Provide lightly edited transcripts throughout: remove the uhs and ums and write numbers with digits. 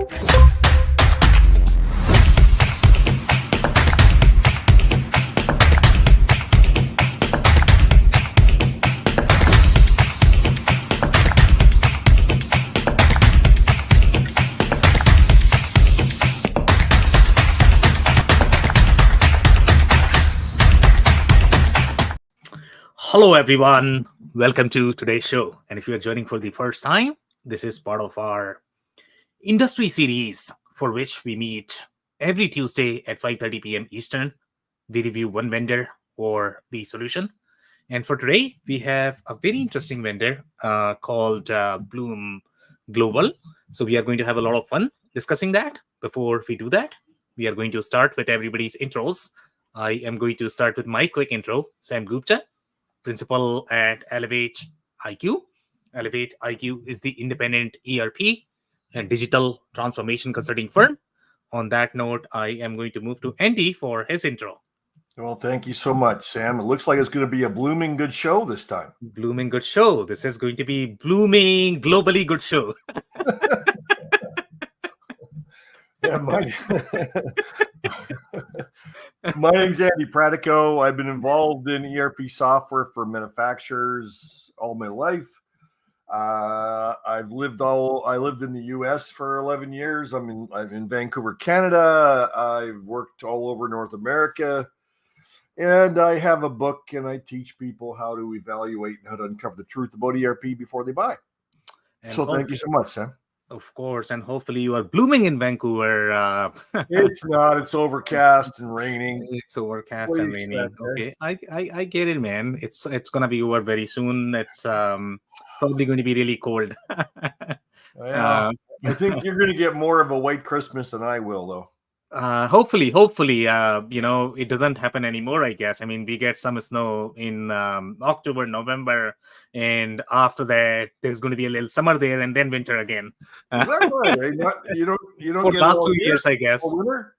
Hello, everyone. Welcome to today's show. And if you are joining for the first time, this is part of our industry series for which we meet every Tuesday at 5:30 p.m. Eastern. We review one vendor or the solution. And for today, we have a very interesting vendor called Blume Global. So we are going to have a lot of fun discussing that. Before we do that, we are going to start with everybody's intros. I am going to start with my quick intro, Sam Gupta, principal at Elevate IQ. Elevate IQ is the independent ERP and digital transformation consulting firm. On that note, I am going to move to Andy for his intro. Well, thank you so much, Sam. It looks like it's going to be a blooming good show this time. Blooming good show. This is going to be blooming globally good show. Yeah, my name's Andy Pratico. I've been involved in ERP software for manufacturers all my life. I lived in the U.S. for 11 years. I'm in Vancouver, Canada. I've worked all over North America, and I have a book, and I teach people how to evaluate and how to uncover the truth about ERP before they buy. And so thank you so much, Sam. Of course, and hopefully you are blooming in Vancouver. It's not. It's overcast and raining. It's overcast and raining. Okay, I get it, man. It's gonna be over very soon. It's probably going to be really cold. Yeah, I think you're going to get more of a white Christmas than I will, though. Hopefully, it doesn't happen anymore, I guess. I mean, we get some snow in October, November, and after that, there's going to be a little summer there and then winter again. Is that right? You don't for get last 2 years, I guess. Winter?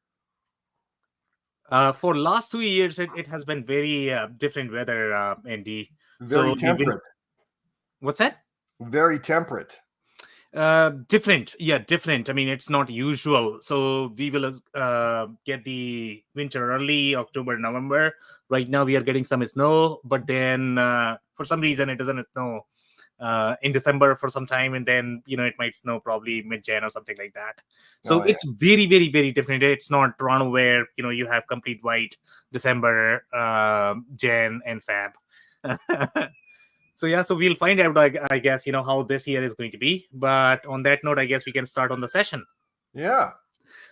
For last 2 years, it has been very different weather, Andy. Very temperate. What's that? Very temperate. Different. I mean, it's not usual. So we will get the winter early, October, November. Right now we are getting some snow, but then for some reason it doesn't snow in December for some time, and then it might snow probably mid-Jan or something like that. So it's very, very, very different. It's not Toronto where you have complete white December, Jan, and Feb. So we'll find out, I guess, how this year is going to be. But on that note, I guess we can start on the session. Yeah.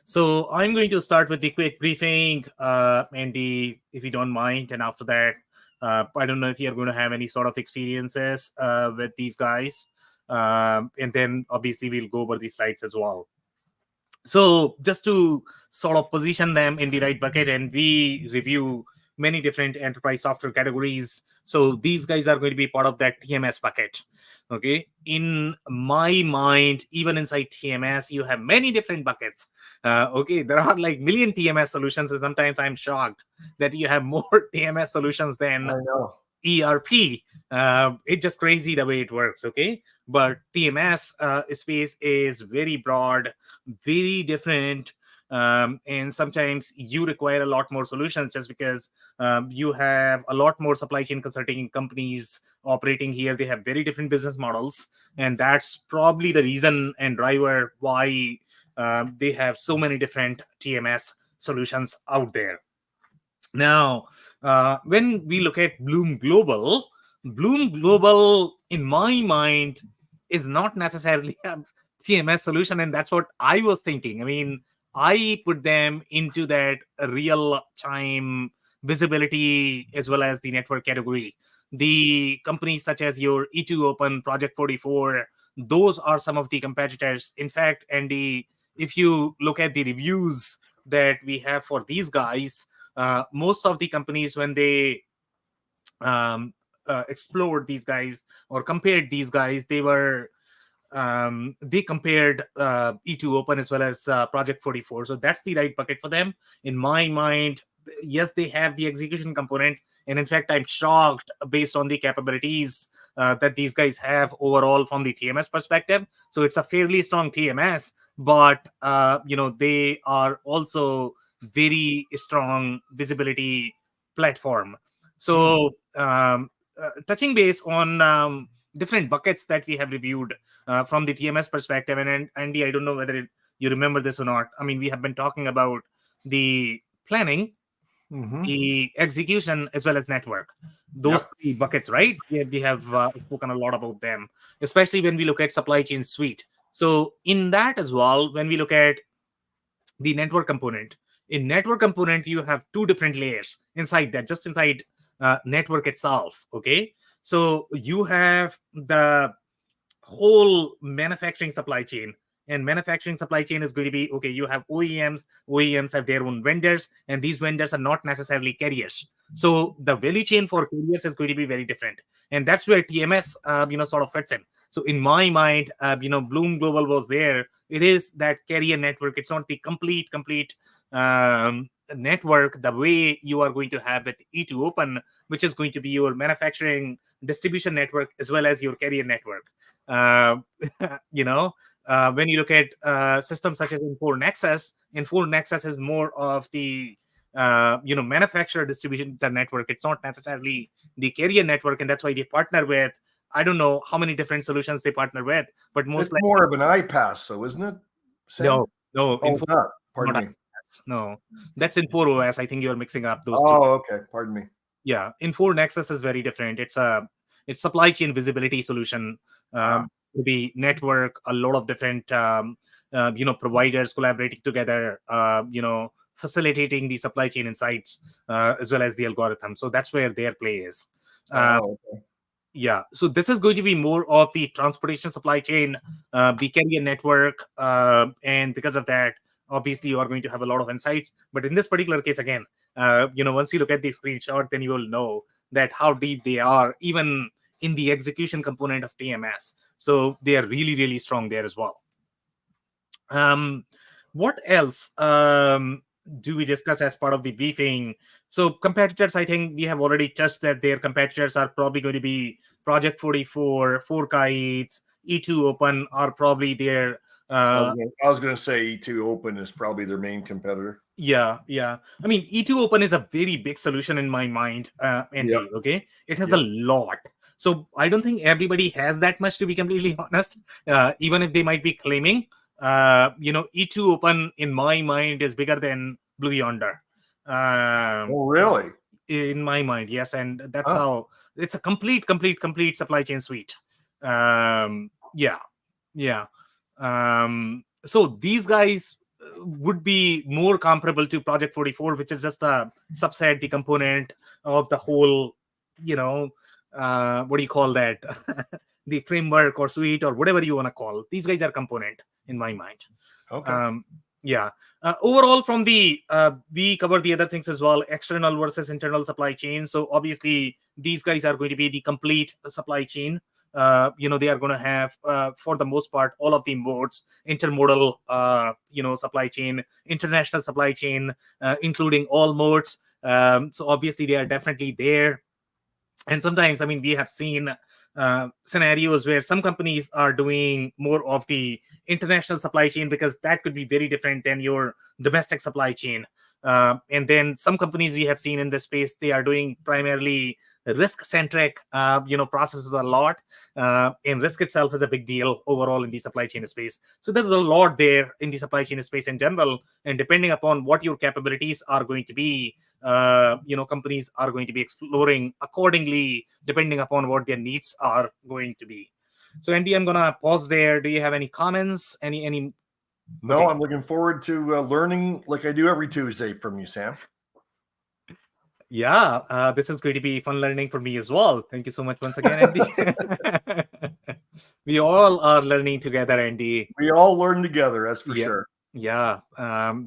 So I'm going to start with the quick briefing, Andy, if you don't mind. And after that, I don't know if you're going to have any sort of experiences with these guys. And then obviously we'll go over the slides as well. So just to sort of position them in the right bucket, and we review many different enterprise software categories. So these guys are going to be part of that TMS bucket. Okay. In my mind, even inside TMS, you have many different buckets. Okay. There are like million TMS solutions. And sometimes I'm shocked that you have more TMS solutions than ERP. It's just crazy the way it works. Okay. But TMS space is very broad, very different. And sometimes you require a lot more solutions just because you have a lot more supply chain consulting companies operating here. They have very different business models, and that's probably the reason and driver why they have so many different TMS solutions out there. Now, when we look at Blume Global, in my mind, is not necessarily a TMS solution, and that's what I was thinking. I mean, I put them into that real-time visibility as well as the network category. The companies such as your E2 Open, Project 44, those are some of the competitors. In fact, Andy, if you look at the reviews that we have for these guys, most of the companies, when they explored these guys or compared these guys, they compared E2 Open as well as Project 44. So that's the right bucket for them. In my mind, yes, they have the execution component. And in fact, I'm shocked based on the capabilities that these guys have overall from the TMS perspective. So it's a fairly strong TMS, but they are also very strong visibility platform. So touching base on different buckets that we have reviewed from the TMS perspective, and Andy, I don't know whether you remember this or not. I mean, we have been talking about the planning, the execution, as well as network. Those three buckets, right? We have spoken a lot about them, especially when we look at supply chain suite. So in that as well, when we look at the network component, in network component, you have two different layers inside that, just inside network itself. Okay, so you have the whole manufacturing supply chain, and manufacturing supply chain is going to be, okay, you have OEMs have their own vendors, and these vendors are not necessarily carriers. So the value chain for carriers is going to be very different, and that's where TMS sort of fits in. So in my mind, Blume Global was there. It is that carrier network. It's not the complete network the way you are going to have with E2 Open, which is going to be your manufacturing distribution network as well as your carrier network. uh, when you look at systems such as Infor Nexus is more of the manufacturer distribution network. It's not necessarily the carrier network, and that's why they partner with, I don't know how many different solutions they partner with, but most it's more of an iPass, so isn't it, Sam? no, Oh, not. Pardon me. No, that's Infor OS. I think you're mixing up those two. Oh, okay. Pardon me. Yeah, Infor Nexus is very different. It's supply chain visibility solution. The network, a lot of different providers collaborating together, facilitating the supply chain insights as well as the algorithm. So that's where their play is. Okay. Yeah, so this is going to be more of the transportation supply chain, the carrier network, and because of that, obviously you are going to have a lot of insights. But in this particular case, again, once you look at the screenshot, then you will know that how deep they are, even in the execution component of TMS. So they are really, really strong there as well. What else do we discuss as part of the briefing? So competitors, I think we have already touched that their competitors are probably going to be Project 44, 4Kites, E2 Open are probably their. I was going to say E2 Open is probably their main competitor. Yeah. I mean, E2 Open is a very big solution in my mind, Andy. Okay, it has a lot. So I don't think everybody has that much, to be completely honest. Even if they might be claiming, E2 Open in my mind is bigger than Blue Yonder. Oh, really? In my mind, yes, and that's how it's a complete supply chain suite. So these guys would be more comparable to Project 44, which is just a subset, the component of the whole, what do you call that? The framework or suite or whatever you want to call. These guys are component in my mind. Okay. Overall, from the we cover the other things as well, external versus internal supply chain. So obviously these guys are going to be the complete supply chain. They are going to have for the most part all of the modes, intermodal supply chain, international supply chain, including all modes. So obviously they are definitely there. And sometimes, I mean, we have seen scenarios where some companies are doing more of the international supply chain because that could be very different than your domestic supply chain. And then some companies we have seen in this space, they are doing primarily risk-centric, processes a lot. And risk itself is a big deal overall in the supply chain space. So there's a lot there in the supply chain space in general. And depending upon what your capabilities are going to be, companies are going to be exploring accordingly, depending upon what their needs are going to be. So, Andy, I'm gonna pause there. Do you have any comments? Any? No, Okay. I'm looking forward to learning like I do every Tuesday from you, Sam. Yeah, this is going to be fun learning for me as well. Thank you so much once again, Andy. We all are learning together, Andy. We all learn together, that's for sure. Yeah,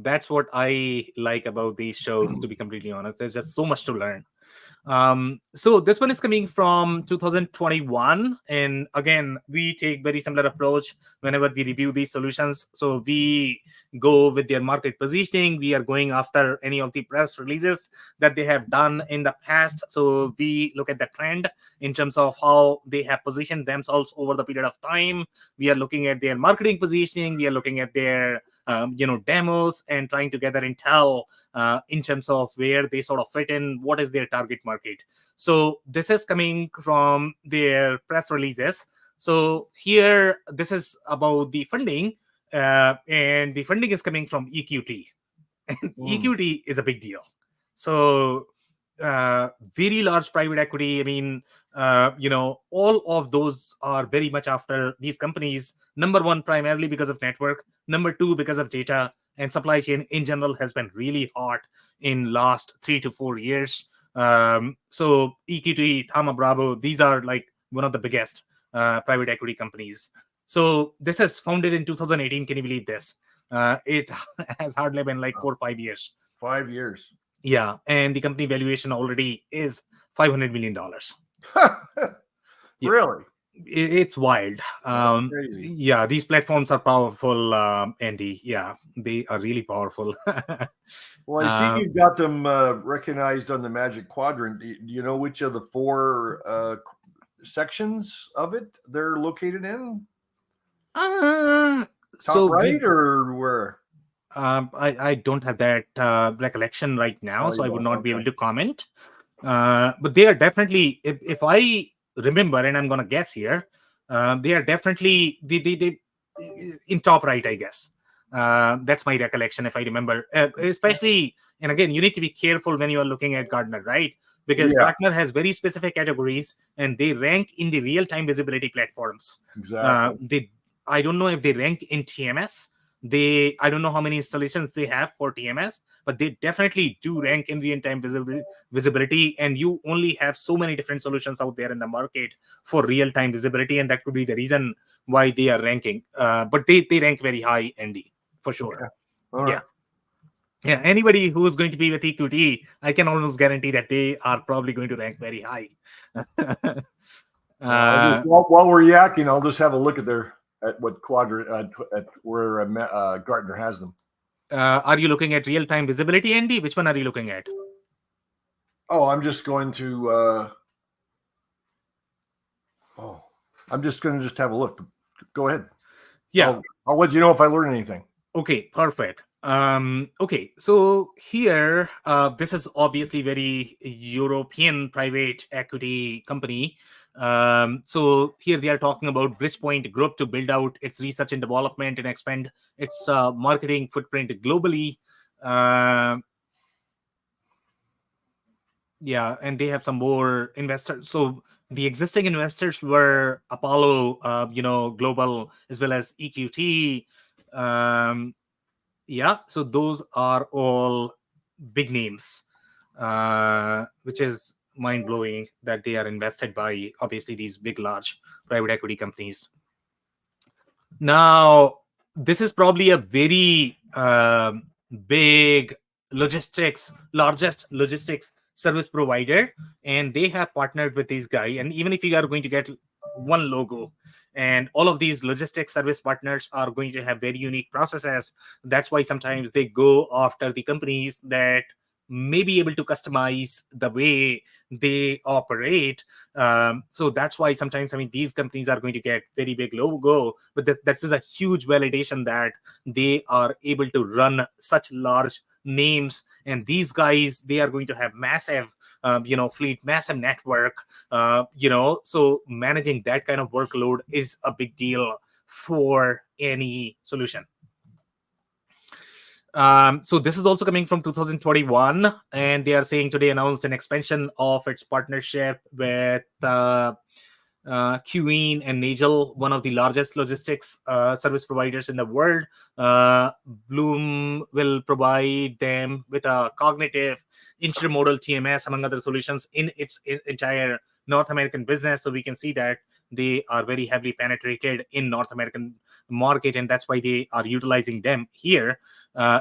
that's what I like about these shows, to be completely honest. There's just so much to learn. So this one is coming from 2021, and again, we take very similar approach whenever we review these solutions. So we go with their market positioning. We are going after any of the press releases that they have done in the past. So we look at the trend in terms of how they have positioned themselves over the period of time. We are looking at their marketing positioning. We are looking at their demos and trying to gather intel in terms of where they sort of fit in, what is their target market. So this is coming from their press releases. So here, this is about the funding, and the funding is coming from EQT. And EQT is a big deal. So very large private equity. I mean, all of those are very much after these companies. Number one, primarily because of network. Number two, because of data, and supply chain in general has been really hot in last 3 to 4 years. So EQT, Thama Bravo, these are like one of the biggest private equity companies. So this is founded in 2018. Can you believe this? It has hardly been like 4 or 5 years. 5 years. Yeah, and the company valuation already is $500 million. Really? It's wild. Crazy. Yeah, these platforms are powerful, Andy. Yeah, they are really powerful. Well, I see you've got them recognized on the Magic Quadrant. Do you know which of the 4 sections of it they're located in? Top right or where? I don't have that recollection right now, so I would not be able to comment. But they are definitely, if I remember, and I'm going to guess here, they are definitely they in top right, I guess. That's my recollection, if I remember. Especially, and again, you need to be careful when you are looking at Gartner, right? Because Gartner has very specific categories, and they rank in the real-time visibility platforms. Exactly. I don't know if they rank in TMS. I don't know how many installations they have for TMS, but they definitely do rank in real-time visibility. And you only have so many different solutions out there in the market for real-time visibility, and that could be the reason why they are ranking. But they rank very high, Andy, for sure. Okay. Yeah, anybody who's going to be with EQT, I can almost guarantee that they are probably going to rank very high. While we're yakking, I'll just have a look at what quadrant at where Gartner has them. Are you looking at real-time visibility, Andy? Which one are you looking at? Oh, I'm just going to. I'm just going to have a look. Go ahead. Yeah, I'll let you know if I learn anything. Okay, perfect. Okay, so here, this is obviously very European private equity company. So here they are talking about Bridgepoint Group to build out its research and development and expand its marketing footprint globally. Yeah, and they have some more investors. So the existing investors were Apollo, Global, as well as EQT. Yeah, so those are all big names, which is mind-blowing that they are invested by, obviously, these big, large private equity companies. Now, this is probably a very big largest logistics service provider, and they have partnered with this guy. And even if you are going to get one logo, and all of these logistics service partners are going to have very unique processes, that's why sometimes they go after the companies that may be able to customize the way they operate. So that's why sometimes, I mean, these companies are going to get very big logo, but that is a huge validation that they are able to run such large names. And these guys, they are going to have massive fleet, massive network. So managing that kind of workload is a big deal for any solution. So this is also coming from 2021, and they are saying today announced an expansion of its partnership with Queen and Nagel, one of the largest logistics service providers in the world. Blume will provide them with a cognitive intermodal TMS, among other solutions, in its entire North American business. So we can see that they are very heavily penetrated in North American market, and that's why they are utilizing them here.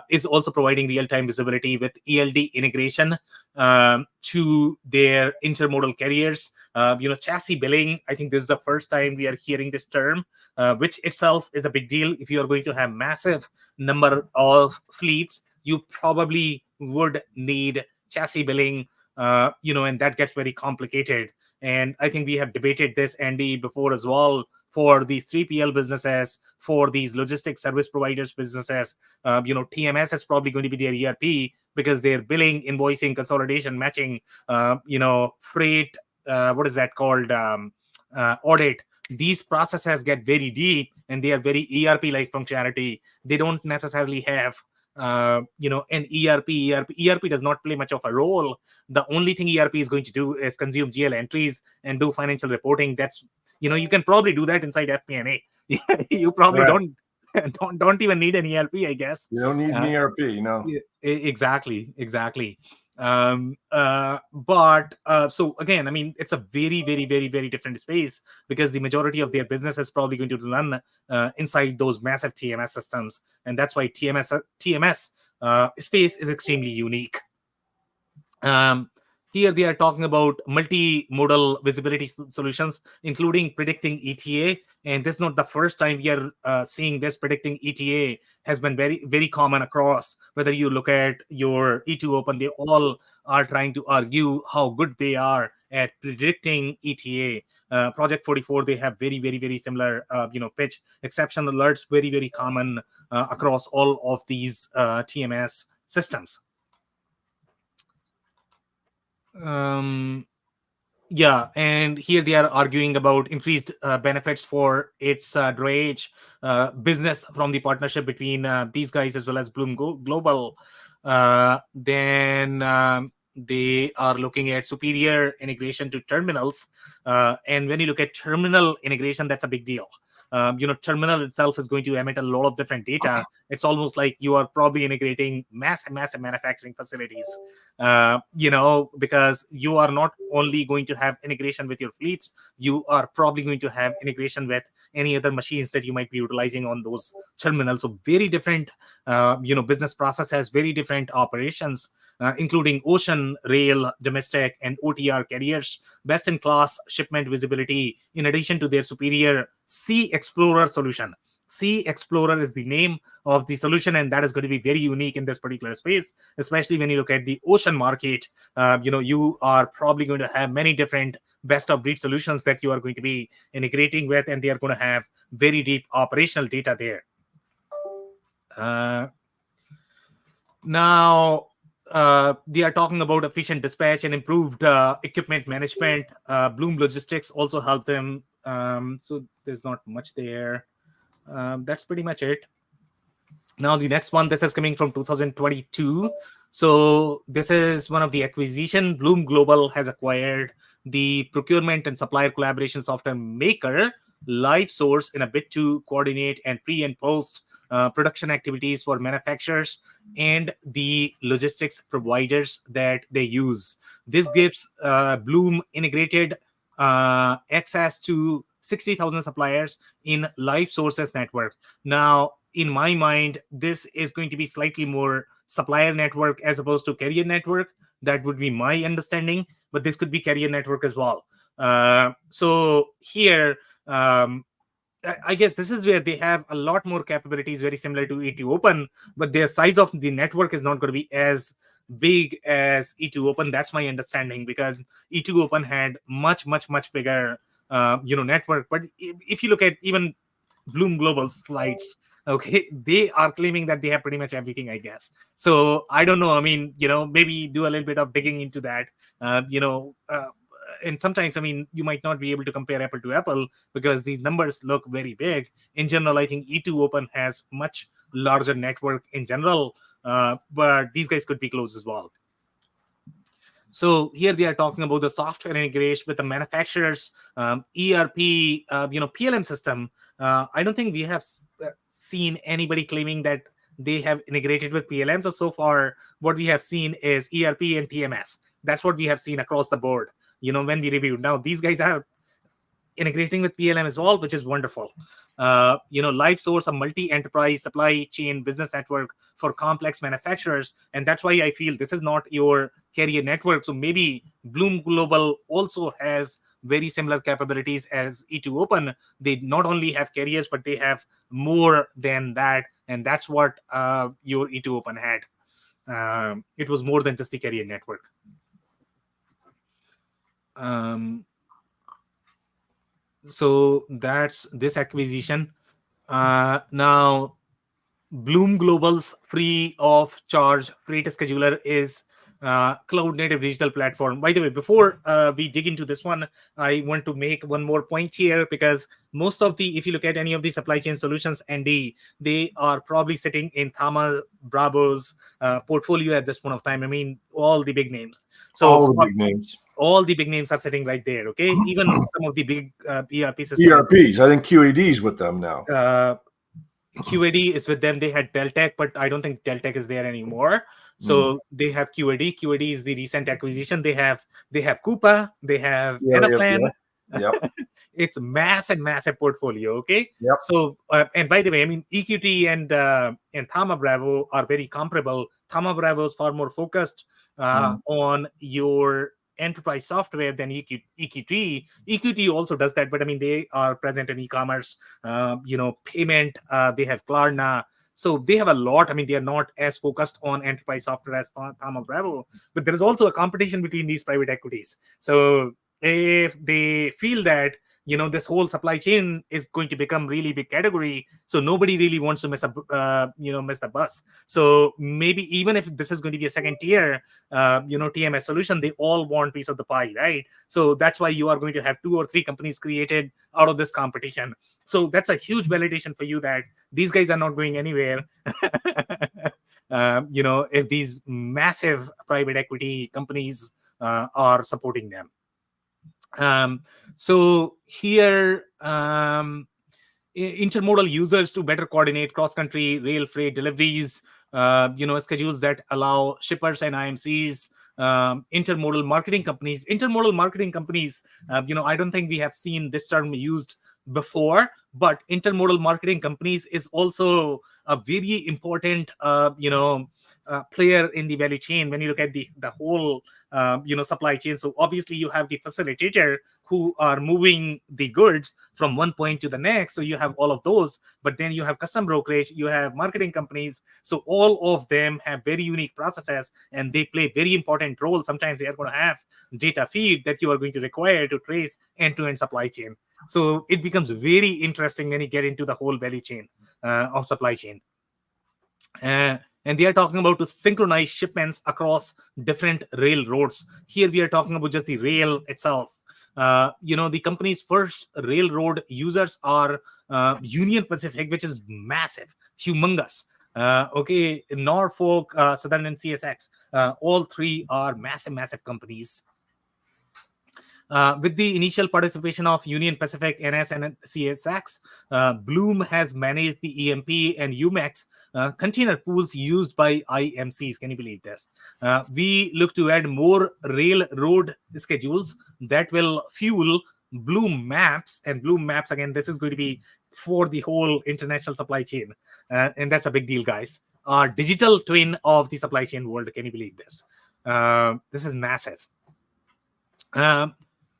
Is also providing real-time visibility with ELD integration to their intermodal carriers. Chassis billing, I think this is the first time we are hearing this term, which itself is a big deal. If you are going to have massive number of fleets, you probably would need chassis billing, and that gets very complicated. And I think we have debated this, Andy, before as well, for these 3PL businesses, for these logistics service providers businesses. TMS is probably going to be their ERP, because their billing, invoicing, consolidation, matching, freight, what is that called, audit. These processes get very deep, and they are very ERP-like functionality. They don't necessarily have an ERP does not play much of a role. The only thing ERP is going to do is consume GL entries and do financial reporting. That's, you can probably do that inside FP&A. You probably don't even need an ERP, I guess. You don't need an ERP, no. Exactly. But so again, I mean, it's a very, very, very, very different space, because the majority of their business is probably going to run inside those massive TMS systems, and that's why TMS space is extremely unique. Here they are talking about multi-modal visibility solutions, including predicting ETA. And this is not the first time we are seeing this. Predicting ETA has been very, very common across. Whether you look at your E2 Open, they all are trying to argue how good they are at predicting ETA. Project 44, they have very, very, very similar, pitch. Exception alerts, very, very common across all of these TMS systems. And here they are arguing about increased benefits for its drayage business from the partnership between these guys as well as Blume Global. Then they are looking at superior integration to terminals. And when you look at terminal integration, that's a big deal. Terminal itself is going to emit a lot of different data. It's almost like you are probably integrating massive manufacturing facilities, because you are not only going to have integration with your fleets, you are probably going to have integration with any other machines that you might be utilizing on those terminals. So very different, business processes, very different operations, including ocean, rail, domestic, and OTR carriers, best-in-class shipment visibility, in addition to their superior Sea Explorer solution. Sea Explorer is the name of the solution, and that is going to be very unique in this particular space, especially when you look at the ocean market. You are probably going to have many different best-of-breed solutions that you are going to be integrating with, and they are going to have very deep operational data there. Now, they are talking about efficient dispatch and improved equipment management. Blume Logistics also help them. So there's not much there. That's pretty much it. Now, the next one, this is coming from 2022. So this is one of the acquisition. Blume Global has acquired the procurement and supplier collaboration software maker LiveSource in a bid to coordinate and pre and post production activities for manufacturers and the logistics providers that they use. This gives Blume integrated access to 60,000 suppliers in LiveSource's network. Now, in my mind, this is going to be slightly more supplier network as opposed to carrier network. That would be my understanding, but this could be carrier network as well. So here, I guess this is where they have a lot more capabilities, very similar to E2 Open, but their size of the network is not going to be as big as E2 Open. That's my understanding, because E2 Open had much bigger, network. But if you look at even Blume Global slides, okay, they are claiming that they have pretty much everything, I guess. So I don't know. I mean, maybe do a little bit of digging into that, and sometimes, I mean, you might not be able to compare apple to apple because these numbers look very big. In general, I think E2 Open has much larger network in general, but these guys could be close as well. So here they are talking about the software integration with the manufacturer's ERP, PLM system. I don't think we have seen anybody claiming that they have integrated with PLM. So far, what we have seen is ERP and TMS. That's what we have seen across the board, when we reviewed. Now, these guys have integrating with PLM as well, which is wonderful. LiveSource, a multi-enterprise supply chain business network for complex manufacturers, and that's why I feel this is not your carrier network. So maybe Blume Global also has very similar capabilities as E2 Open. They not only have carriers, but they have more than that, and that's what your E2 Open had. It was more than just the carrier network. So that's this acquisition. Now, Blume Global's free of charge freight scheduler is cloud native digital platform. By the way, before we dig into this one, I want to make one more point here, because most of if you look at any of the supply chain solutions, Andy, they are probably sitting in Thama Bravo's portfolio at this point of time. I mean, all the big names. So all the big names. All the big names are sitting right there. Okay, even some of the big ERP systems. ERPs. I think QED's with them now. QAD is with them. They had Deltec, but I don't think Deltec is there anymore. So they have QAD. QAD is the recent acquisition. They have Coupa. They have Anaplan. Yep. It's massive portfolio. Okay. Yep. So and by the way, I mean EQT and Thama Bravo are very comparable. Thama Bravo is far more focused on your enterprise software than EQT. EQT also does that, but I mean, they are present in e-commerce, payment. They have Klarna. So they have a lot. I mean, they are not as focused on enterprise software as Thama Bravo, but there is also a competition between these private equities. So if they feel that this whole supply chain is going to become really big category, so nobody really wants to miss the bus. So maybe even if this is going to be a second tier TMS solution, they all want piece of the pie, right? So that's why you are going to have 2 or 3 companies created out of this competition. So that's a huge validation for you that these guys are not going anywhere. If these massive private equity companies are supporting them. So here, intermodal users to better coordinate cross-country rail freight deliveries, schedules that allow shippers and IMCs, intermodal marketing companies. Intermodal marketing companies, I don't think we have seen this term used before, but intermodal marketing companies is also a very important, player in the value chain when you look at the whole supply chain. So obviously you have the facilitator who are moving the goods from one point to the next. So you have all of those, but then you have custom brokerage, you have marketing companies. So all of them have very unique processes and they play very important roles. Sometimes they are going to have data feed that you are going to require to trace end-to-end supply chain. So it becomes very interesting when you get into the whole value chain of supply chain. And they are talking about to synchronize shipments across different railroads. Here we are talking about just the rail itself. The company's first railroad users are Union Pacific, which is massive, humongous. Norfolk, Southern, and CSX. All 3 are massive companies. With the initial participation of Union Pacific, NS, and CSX, Blume has managed the EMP and UMAX container pools used by IMCs. Can you believe this? We look to add more railroad schedules that will fuel Blume Maps. And Blume Maps, again, this is going to be for the whole international supply chain. And that's a big deal, guys. Our digital twin of the supply chain world. Can you believe this? This is massive.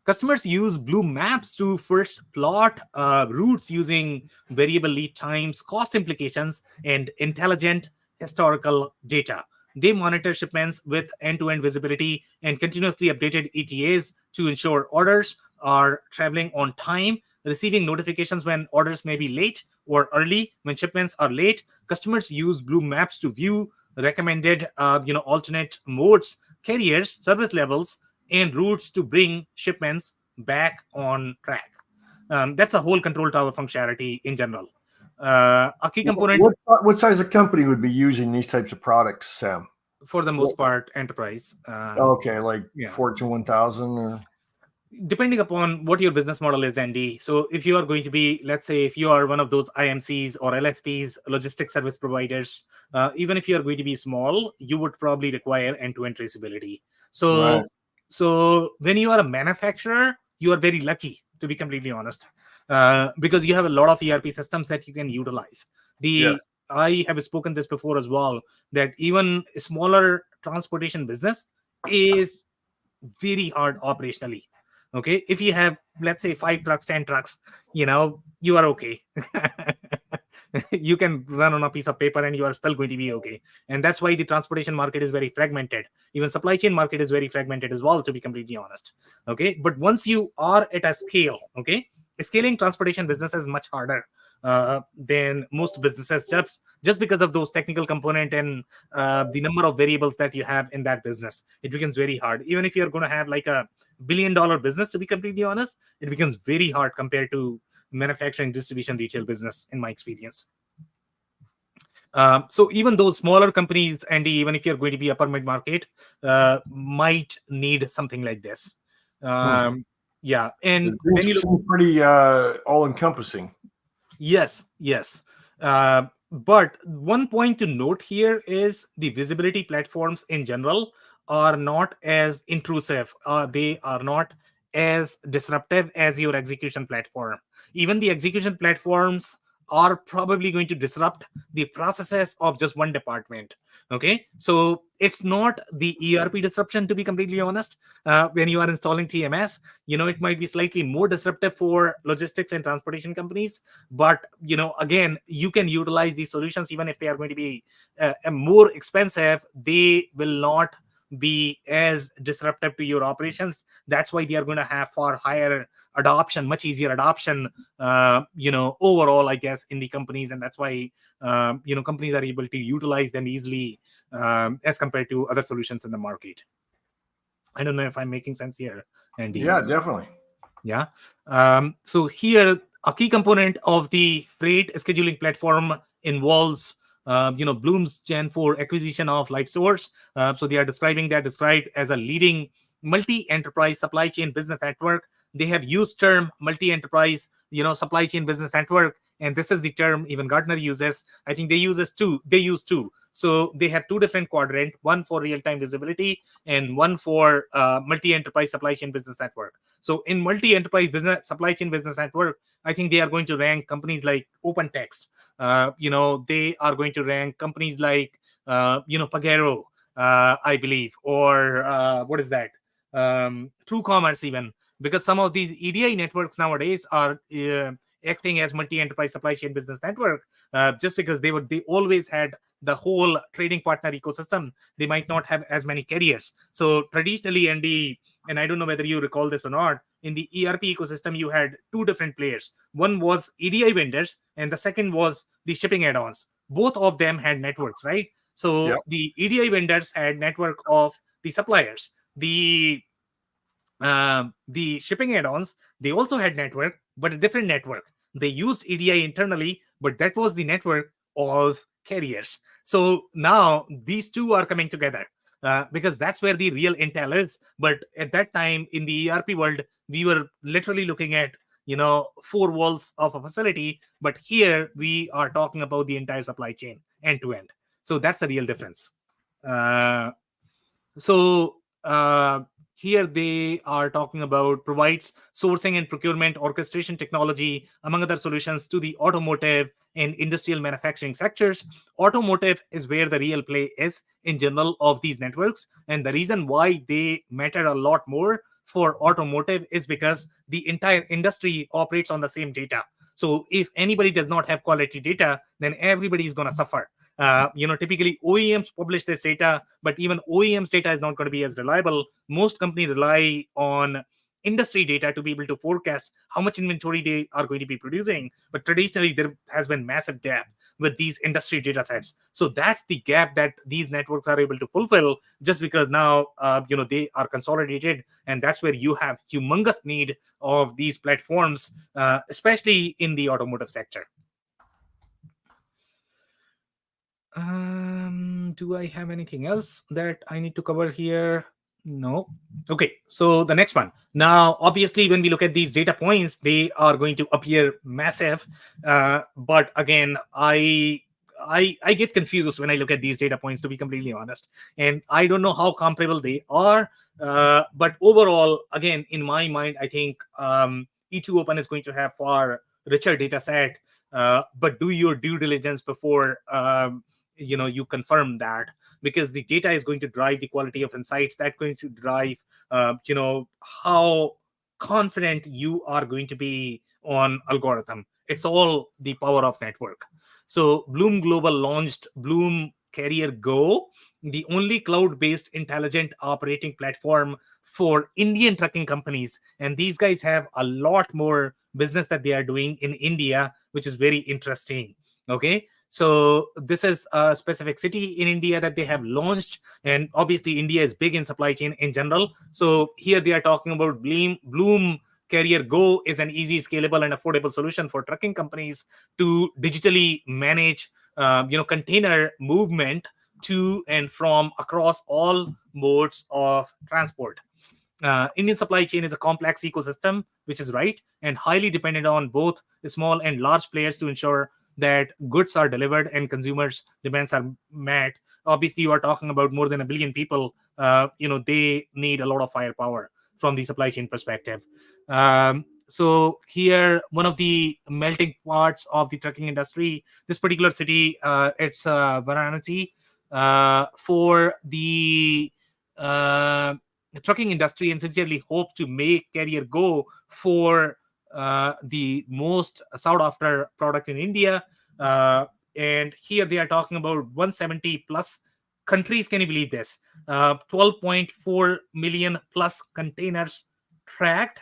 Customers use Blume Maps to first plot routes using variable lead times, cost implications, and intelligent historical data. They monitor shipments with end-to-end visibility and continuously updated ETAs to ensure orders are traveling on time, receiving notifications when orders may be late or early. When shipments are late, customers use Blume Maps to view recommended alternate modes, carriers, service levels, and routes to bring shipments back on track. That's a whole control tower functionality in general. A key component. What size of company would be using these types of products, Sam? For the most part, enterprise. Fortune 1000 or. Depending upon what your business model is, Andy. So if you are going to be, let's say, if you are one of those IMCs or LXPs, logistics service providers, even if you are going to be small, you would probably require end-to-end traceability. So, Right. So when you are a manufacturer, you are very lucky, to be completely honest, because you have a lot of ERP systems that you can utilize. Yeah. I have spoken this before as well, that even a smaller transportation business is very hard operationally. Okay, if you have, let's say, 5 trucks, 10 trucks, you are okay. You can run on a piece of paper and you are still going to be okay. And that's why the transportation market is very fragmented. Even supply chain market is very fragmented as well, to be completely honest. Okay, but once you are at a scale, okay, scaling transportation business is much harder than most businesses, just because of those technical component and the number of variables that you have in that business. It becomes very hard. Even if you're going to have like a $1 billion business, to be completely honest, it becomes very hard compared to manufacturing, distribution, retail business, in my experience. So even those smaller companies, Andy, even if you're going to be upper mid market, might need something like this. Yeah, and when you look, pretty all encompassing. yes. But one point to note here is the visibility platforms in general are not as intrusive. They are not as disruptive as your execution platform. Even the execution platforms are probably going to disrupt the processes of just one department. Okay, so it's not the ERP disruption, to be completely honest. When you are installing TMS, it might be slightly more disruptive for logistics and transportation companies, but again, you can utilize these solutions. Even if they are going to be more expensive, they will not be as disruptive to your operations. That's why they are going to have far higher adoption, much easier adoption, overall, I guess, in the companies. And that's why companies are able to utilize them easily as compared to other solutions in the market. I don't know if I'm making sense here, Andy. Yeah, definitely. Yeah. So here, a key component of the freight scheduling platform involves Blume's Gen 4 acquisition of LifeSource. So they are described as a leading multi-enterprise supply chain business network. They have used term multi-enterprise supply chain business network, and this is the term even Gartner uses. I think they use two. So they have two different quadrants, one for real-time visibility and one for multi-enterprise supply chain business network. So in multi-enterprise business supply chain business network, I think they are going to rank companies like OpenText. They are going to rank companies like Pagero, I believe, or what is that? TrueCommerce even, because some of these EDI networks nowadays are acting as multi-enterprise supply chain business network, just because they always had the whole trading partner ecosystem. They might not have as many carriers. So traditionally, and I don't know whether you recall this or not, in the ERP ecosystem, you had two different players. One was EDI vendors, and the second was the shipping add-ons. Both of them had networks, right? So Yep. the EDI vendors had network of the suppliers. The shipping add-ons, they also had network, but a different network. They used EDI internally, but that was the network of carriers. So now these two are coming together because that's where the real intel is. But at that time in the ERP world, we were literally looking at 4 walls of a facility, but here we are talking about the entire supply chain end to end. So that's a real difference. Here they are talking about provides sourcing and procurement orchestration technology, among other solutions, to the automotive and industrial manufacturing sectors. Automotive is where the real play is in general of these networks. And the reason why they matter a lot more for automotive is because the entire industry operates on the same data. So if anybody does not have quality data, then everybody is going to suffer. Typically OEMs publish this data, but even OEMs data is not going to be as reliable. Most companies rely on industry data to be able to forecast how much inventory they are going to be producing. But traditionally, there has been massive gap with these industry data sets. So that's the gap that these networks are able to fulfill, just because now, they are consolidated. And that's where you have humongous need of these platforms, especially in the automotive sector. Do I have anything else that I need to cover here? No. Okay, so the next one. Now, obviously, when we look at these data points, they are going to appear massive. But again, I I get confused when I look at these data points, to be completely honest, and I don't know how comparable they are. But overall, again, in my mind, I think E2 Open is going to have far richer data set. But do your due diligence before you confirm that, because the data is going to drive the quality of insights. That's going to drive how confident you are going to be on algorithm. It's all the power of network. So Blume Global launched Blume Carrier Go, the only cloud-based intelligent operating platform for Indian trucking companies. And these guys have a lot more business that they are doing in India, which is very interesting. Okay. So this is a specific city in India that they have launched. And obviously India is big in supply chain in general. So here they are talking about Blume Carrier Go is an easy, scalable, and affordable solution for trucking companies to digitally manage container movement to and from across all modes of transport. Indian supply chain is a complex ecosystem, which is right, and highly dependent on both small and large players to ensure that goods are delivered and consumers' demands are met. Obviously, you are talking about more than a billion people. They need a lot of firepower from the supply chain perspective. So here, one of the melting parts of the trucking industry, this particular city, it's Varanasi, for the trucking industry, and sincerely hope to make Carrier Go for the most sought after product in India. And here they are talking about 170 plus countries. Can you believe this? 12.4 million plus containers tracked.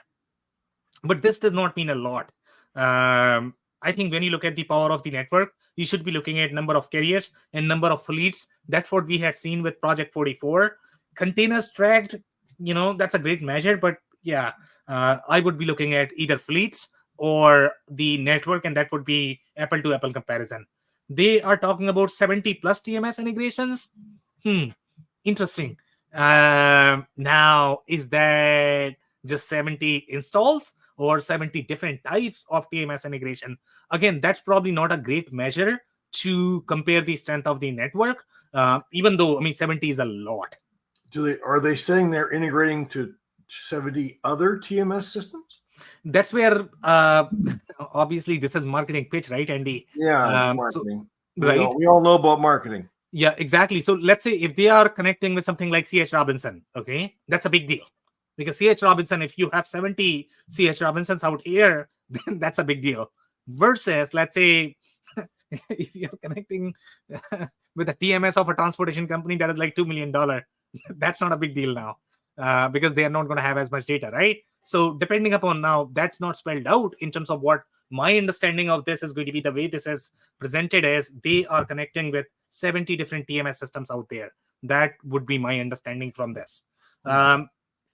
But this does not mean a lot. I think when you look at the power of the network, you should be looking at number of carriers and number of fleets. That's what we had seen with Project 44. Containers tracked, that's a great measure. But yeah, I would be looking at either fleets or the network, and that would be apple to apple comparison. They are talking about 70 plus TMS integrations. Interesting. Now, is that just 70 installs or 70 different types of TMS integration? Again, that's probably not a great measure to compare the strength of the network, even though, 70 is a lot. Are they saying they're integrating to 70 other TMS systems? That's where, obviously, this is marketing pitch, right, Andy? Yeah, it's marketing. Right. We all know about marketing. Yeah, exactly. So let's say if they are connecting with something like CH Robinson, okay, that's a big deal. Because CH Robinson, if you have 70 CH Robinsons out here, then that's a big deal. Versus, let's say, if you're connecting with a TMS of a transportation company that is like $2 million, that's not a big deal now, because they are not going to have as much data, right? So depending upon now, that's not spelled out in terms of what my understanding of this is going to be. The way this is presented as they are connecting with 70 different TMS systems out there. That would be my understanding from this.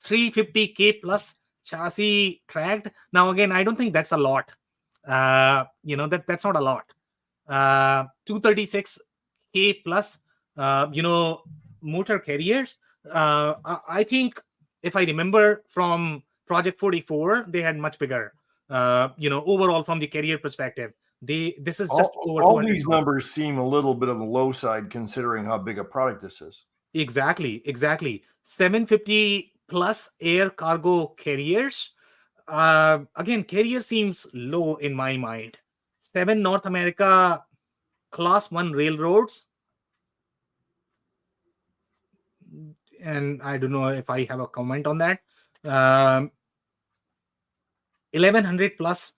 350K plus chassis tracked. Now, again, I don't think that's a lot. That's not a lot. 236K plus, motor carriers. I think if I remember from Project 44, they had much bigger, overall from the carrier perspective. This is just over all these numbers seem a little bit on the low side considering how big a product this is. Exactly. 750 plus air cargo carriers. Again, carrier seems low in my mind. 7 North America class 1 railroads. And I don't know if I have a comment on that. 1100 plus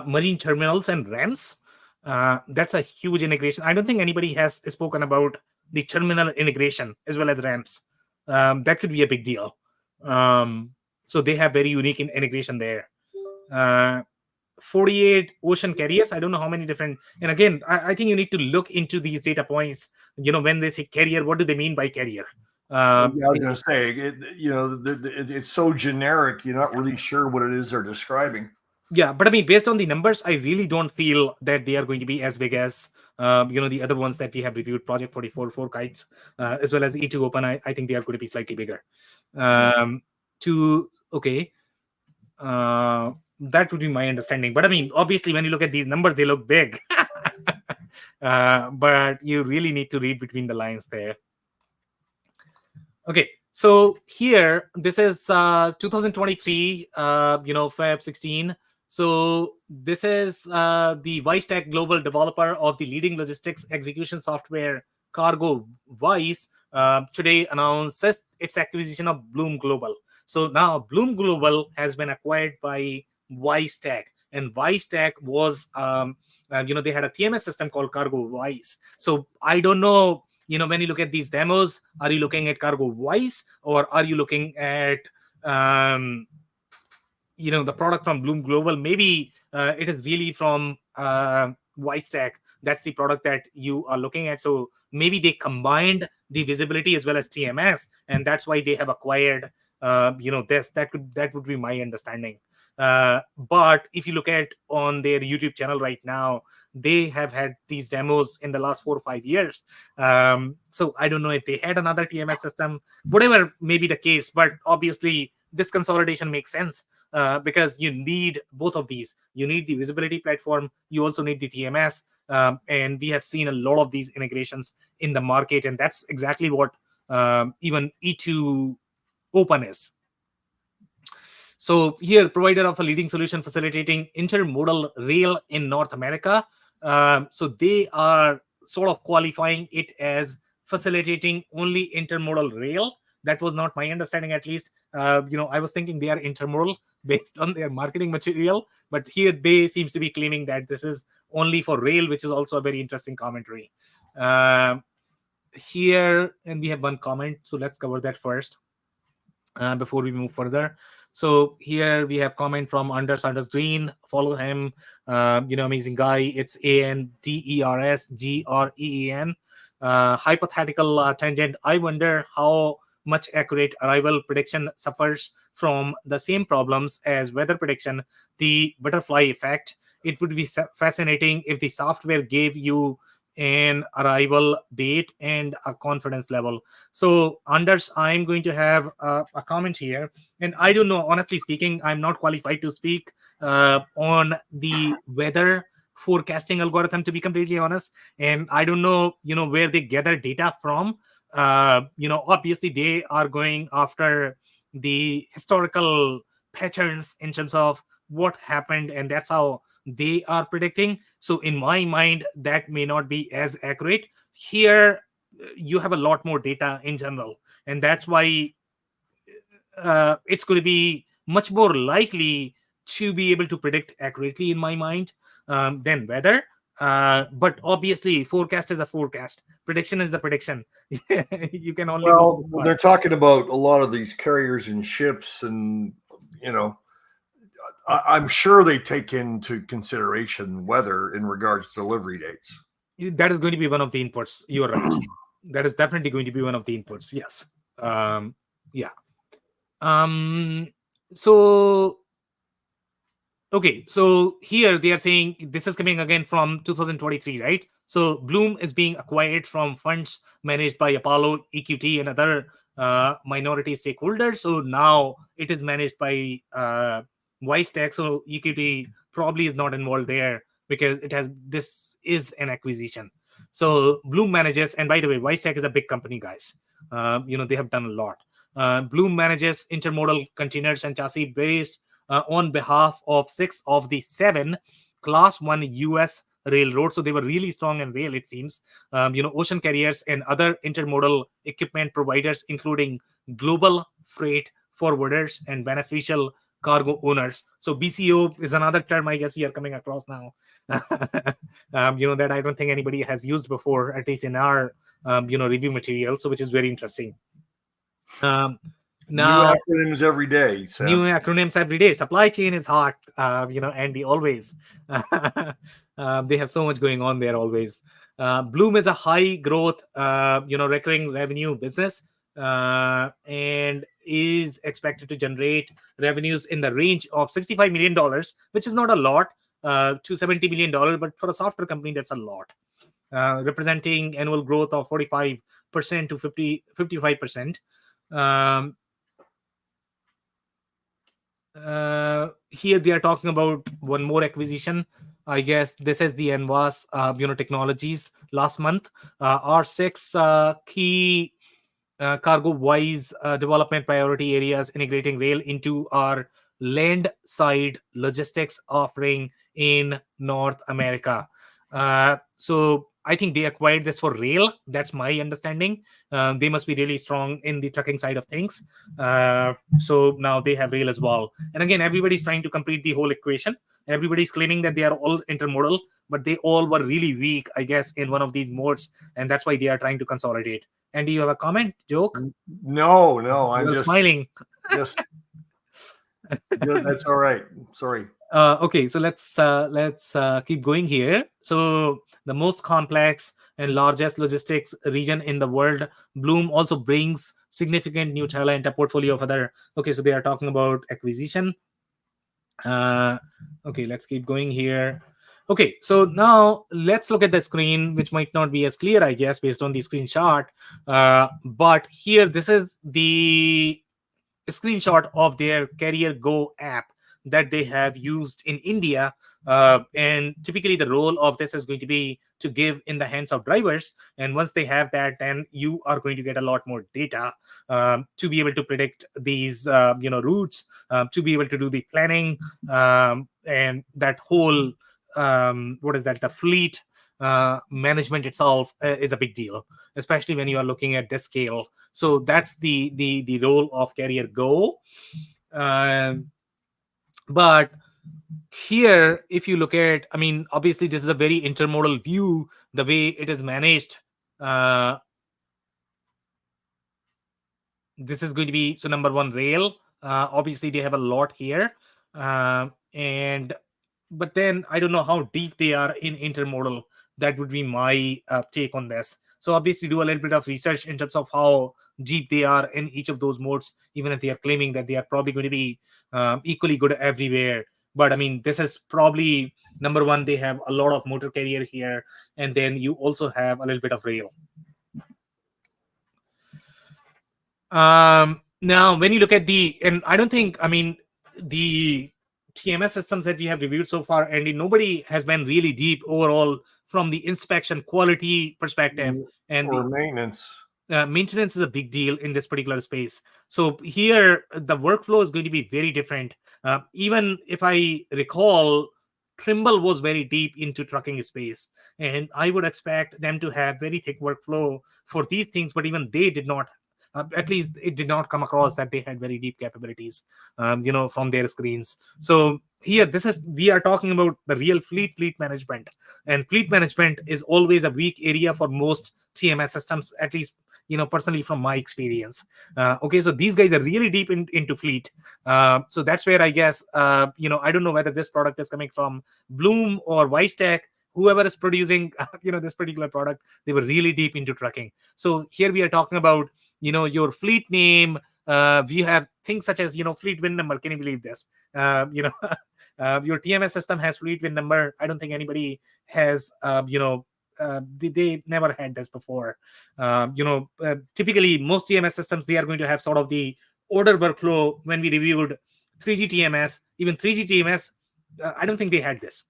marine terminals and ramps. That's a huge integration. I don't think anybody has spoken about the terminal integration as well as ramps. That could be a big deal. So they have very unique integration there. 48 ocean carriers. I don't know how many different. And again, I think you need to look into these data points. When they say carrier, what do they mean by carrier? I was going to say, it's so generic, you're not really sure what it is they're describing. Yeah, but based on the numbers, I really don't feel that they are going to be as big as the other ones that we have reviewed, Project 44, 4 kites, as well as E2 Open. I think they are going to be slightly bigger. That would be my understanding. But obviously, when you look at these numbers, they look big. but you really need to read between the lines there. Okay, so here this is 2023, Feb 16. So this is the Tech Global developer of the leading logistics execution software Cargo Wise today announces its acquisition of Blume Global. So now Blume Global has been acquired by Tech, and Tech was they had a TMS system called Cargo Wise. So I don't know, when you look at these demos, are you looking at Cargo Wise, or are you looking at the product from Blume Global? Maybe it is really from Tech. That's the product that you are looking at. So maybe they combined the visibility as well as TMS, and that's why they have acquired this. That would be my understanding. But if you look at on their YouTube channel right now, they have had these demos in the last 4 or 5 years. So I don't know if they had another TMS system, whatever may be the case, but obviously this consolidation makes sense because you need both of these. You need the visibility platform, you also need the TMS, and we have seen a lot of these integrations in the market, and that's exactly what even E2 Open is. So here, provider of a leading solution facilitating intermodal rail in North America. So they are sort of qualifying it as facilitating only intermodal rail. That was not my understanding, at least. I was thinking they are intermodal based on their marketing material, but here they seems to be claiming that this is only for rail, which is also a very interesting commentary. Here, and we have one comment, so let's cover that first before we move further. So here we have comment from Anders Green. Follow him. Amazing guy. It's ANDERSGREEN. Hypothetical tangent. I wonder how much accurate arrival prediction suffers from the same problems as weather prediction, the butterfly effect. It would be fascinating if the software gave you an arrival date and a confidence level. So Anders, I'm going to have a comment here, and I don't know, honestly speaking, I'm not qualified to speak on the weather forecasting algorithm, to be completely honest, and I don't know where they gather data from. Obviously they are going after the historical patterns in terms of what happened, and that's how they are predicting. So in my mind, that may not be as accurate. Here you have a lot more data in general, and that's why it's going to be much more likely to be able to predict accurately in my mind than weather. But obviously forecast is a forecast, prediction is a prediction. You can only go so far. They're talking about a lot of these carriers and ships, and I'm sure they take into consideration weather in regards to delivery dates. That is going to be one of the inputs. You're right. That is definitely going to be one of the inputs. Yes. Yeah. So okay, so here they are saying this is coming again from 2023, right? So Blume is being acquired from funds managed by Apollo, EQT, and other minority stakeholders. So now it is managed by Tech. So EQT probably is not involved there because this is an acquisition. So Blume manages, and by the way, Tech is a big company, guys. They have done a lot. Blume manages intermodal containers and chassis based on behalf of 6 of the 7 Class 1 U.S. railroads. So they were really strong in rail, it seems. Ocean carriers and other intermodal equipment providers, including global freight forwarders and beneficial cargo owners. So BCO is another term I guess we are coming across now. That I don't think anybody has used before, at least in our review material. So which is very interesting. Now, new acronyms every day. Sam. New acronyms every day. Supply chain is hot, Andy, always. They have so much going on there always. Blume is a high growth, recurring revenue business and is expected to generate revenues in the range of $65 million, which is not a lot, to $70 million, but for a software company, that's a lot. Representing annual growth of 45% to 55%. Here they are talking about one more acquisition I guess this is the NVAS, technologies last month. Our six key cargo wise development priority areas integrating rail into our land side logistics offering in North America. So I think they acquired this for rail. That's my understanding. They must be really strong in the trucking side of things. So now they have rail as well. And again, everybody's trying to complete the whole equation. Everybody's claiming that they are all intermodal, but they all were really weak, I guess, in one of these modes, and that's why they are trying to consolidate. And do you have a comment, joke? No, I'm You're just smiling. just that's all right. Sorry. Okay, so let's keep going here. So the most complex and largest logistics region in the world, Blume also brings significant new talent, a portfolio of other. Okay, so they are talking about acquisition. Okay, let's keep going here. Okay, so now let's look at the screen, which might not be as clear, I guess, based on the screenshot. But here, this is the screenshot of their Carrier Go app that they have used in India. And typically, the role of this is going to be to give in the hands of drivers. And once they have that, then you are going to get a lot more data to be able to predict these, routes, to be able to do the planning, and that whole what is that? The fleet management itself is a big deal, especially when you are looking at this scale. So that's the role of Carrier Go. But here, if you look at, I mean, obviously this is a very intermodal view, the way it is managed. uh, this is going to be, so number one, rail. Obviously they have a lot here. And but then I don't know how deep they are in intermodal. That would be my take on this. So obviously do a little bit of research in terms of how deep they are in each of those modes, even if they are claiming that they are probably going to be equally good everywhere. But I mean, this is probably number one. They have a lot of motor carrier here, and then you also have a little bit of rail. Now, when you look at and I don't think, I mean, the TMS systems that we have reviewed so far, Andy, nobody has been really deep overall from the inspection quality perspective, and Or the maintenance. maintenance is a big deal in this particular space. So here, the workflow is going to be very different. Even if I recall, Trimble was very deep into trucking space, and I would expect them to have very thick workflow for these things, but even they did not. At least it did not come across that they had very deep capabilities, from their screens. So here, we are talking about the real fleet management, and fleet management is always a weak area for most TMS systems, at least personally from my experience. Okay, so these guys are really deep into fleet. So that's where I guess I don't know whether this product is coming from Blume or Weistech, whoever is producing this particular product. They were really deep into trucking. So here we are talking about your fleet name. We have things such as fleet win number. Can you believe this? Your TMS system has fleet win number. I don't think anybody has they never had this before. Typically most TMS systems, they are going to have sort of the order workflow. When we reviewed 3G TMS, even 3G TMS, I don't think they had this.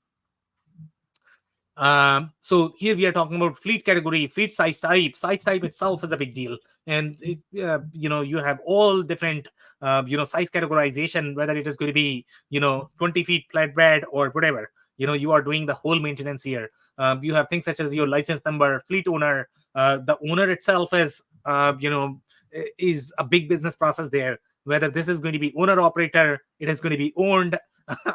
So here we are talking about fleet category, fleet size type. Size type itself is a big deal, and you have all different size categorization, whether it is going to be 20 feet flatbed or whatever. You are doing the whole maintenance here. You have things such as your license number, fleet owner. The owner itself is a big business process there. Whether this is going to be owner operator, it is going to be owned,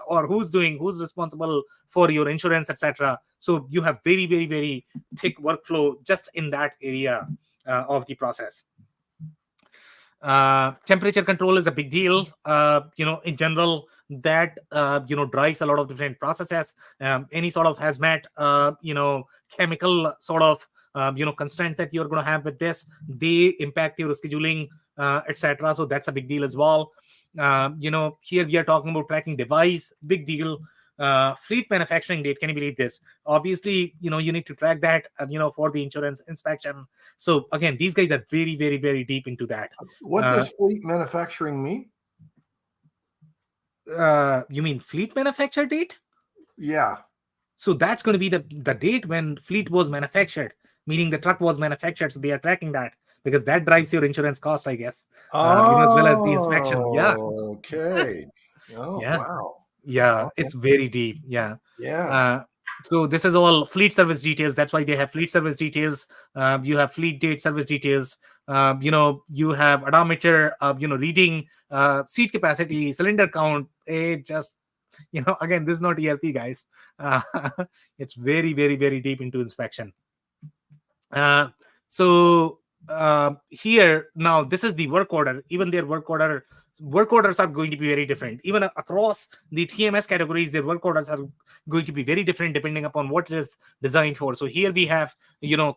or who's responsible for your insurance, etc. So you have very, very, very thick workflow just in that area of the process. Temperature control is a big deal. In general, that drives a lot of different processes. Any sort of hazmat chemical sort of constraints that you're going to have with this, they impact your scheduling, etc. So that's a big deal as well. Here we are talking about tracking device, big deal. Fleet manufacturing date, can you believe this? Obviously you need to track that for the insurance inspection. So again, these guys are very, very, very deep into that. What does fleet manufacturing mean? You mean fleet manufacture date? Yeah. So that's going to be the date when fleet was manufactured, meaning the truck was manufactured. So they are tracking that because that drives your insurance cost, I guess, as well as the inspection. Yeah. Oh, okay. Oh, Yeah. wow. Yeah. Okay. It's very deep. Yeah. Yeah. Uh, so this is all fleet service details. That's why they have fleet service details. You have fleet date service details. You have odometer, reading seat capacity, cylinder count. It just, again, this is not ERP, guys. Uh, it's very, very, very deep into inspection. Uh, so here now, this is the work order. Even their work orders are going to be very different. Even across the TMS categories, their work orders are going to be very different depending upon what it is designed for. So here we have,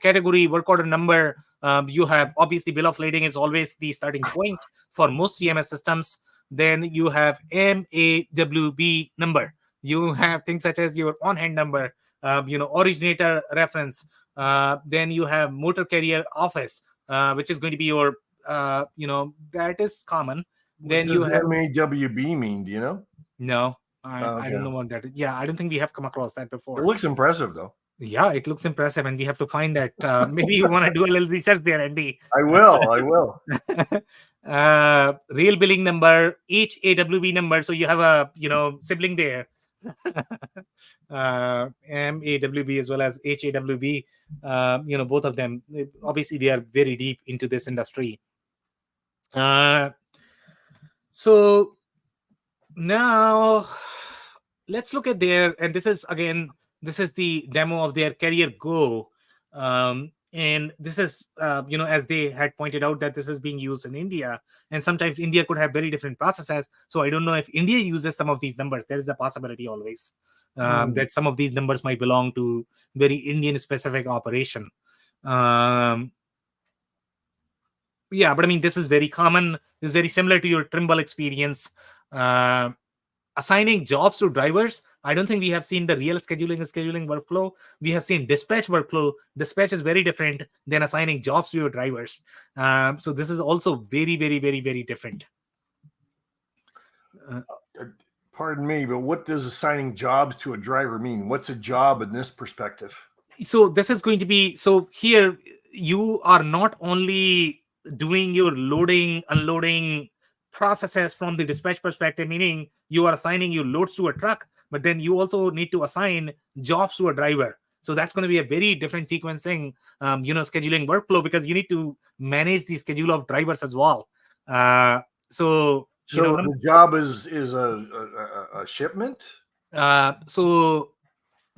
category, work order number. You have obviously bill of lading is always the starting point for most TMS systems. Then you have MAWB number. You have things such as your on-hand number, originator reference. Then you have motor carrier office, which is going to be your, that is common. What Then does you have MAWB mean? Do you know? no, I Okay. don't know what that is. Yeah, I don't think we have come across that It before. looks impressive, though. Yeah, it looks impressive, and we have to find that. Maybe you want to do a little research there, Andy. I will. I will. Rail billing number, HAWB number. So you have a sibling there. MAWB as well as HAWB. Both of them. Obviously, they are very deep into this industry. So now let's look at and this is the demo of their Carrier Go. And this is, as they had pointed out, that this is being used in India, and sometimes India could have very different processes. So I don't know if India uses some of these numbers. There is a possibility always that some of these numbers might belong to very Indian specific operation. Yeah, but I mean, this is very common. This is very similar to your Trimble experience. Assigning jobs to drivers. I don't think we have seen the real scheduling workflow. We have seen dispatch workflow. Dispatch is very different than assigning jobs to your drivers. So this is also very, very, very, very different. Pardon me, but what does assigning jobs to a driver mean? What's a job in this perspective? So this is going to be, so here you are not only doing your loading, unloading processes from the dispatch perspective, meaning you are assigning your loads to a truck, but then you also need to assign jobs to a driver. So that's going to be a very different sequencing, scheduling workflow, because you need to manage the schedule of drivers as well. So the job is a shipment. So